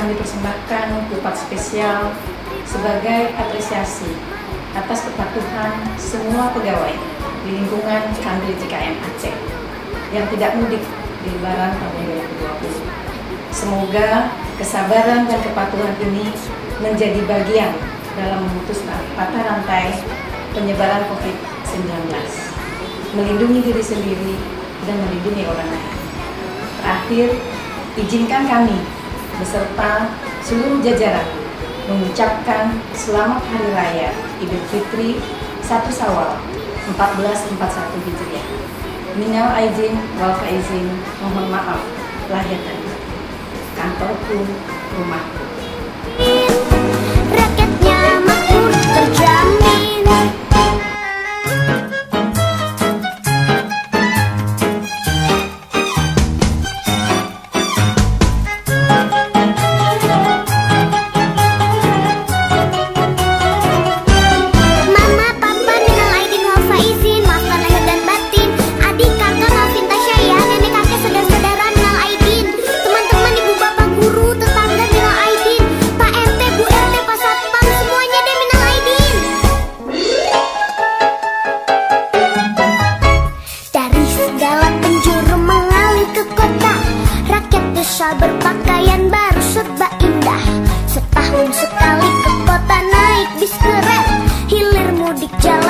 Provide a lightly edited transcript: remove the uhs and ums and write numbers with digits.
kami persembahkan kupat spesial sebagai apresiasi atas kepatuhan semua pegawai di lingkungan Kanwil JKN Aceh yang tidak mudik di Lebaran tahun 2020. Semoga kesabaran dan kepatuhan ini menjadi bagian dalam memutus mata rantai penyebaran COVID-19, melindungi diri sendiri dan melindungi orang lain. Terakhir, izinkan kami beserta seluruh jajaran mengucapkan Selamat Hari Raya Idul Fitri 1 Syawal 1441 Hijriah. Minal aidin wal faizin, mohon maaf lahir dan batin. Kantorku, rumahku. Rakyatnya makmur terjamin. Mama, papa, minal aidin wal faizin, maafkan lahir dan batin. Adik, kakak, maafin Tasya ya. Nenek, kakek, saudara-saudara, minal aidin. Teman-teman, ibu, bapak, guru, tetangga, minal aidin. Pak RT, Bu RT, Pak Satpam, semuanya deh minal aidin. Dari segala penjuru mengalir ke kota, rakyat desa berpakaian baru serba indah. Setahun sekali ke kota naik bis keren, hilir mudik jalan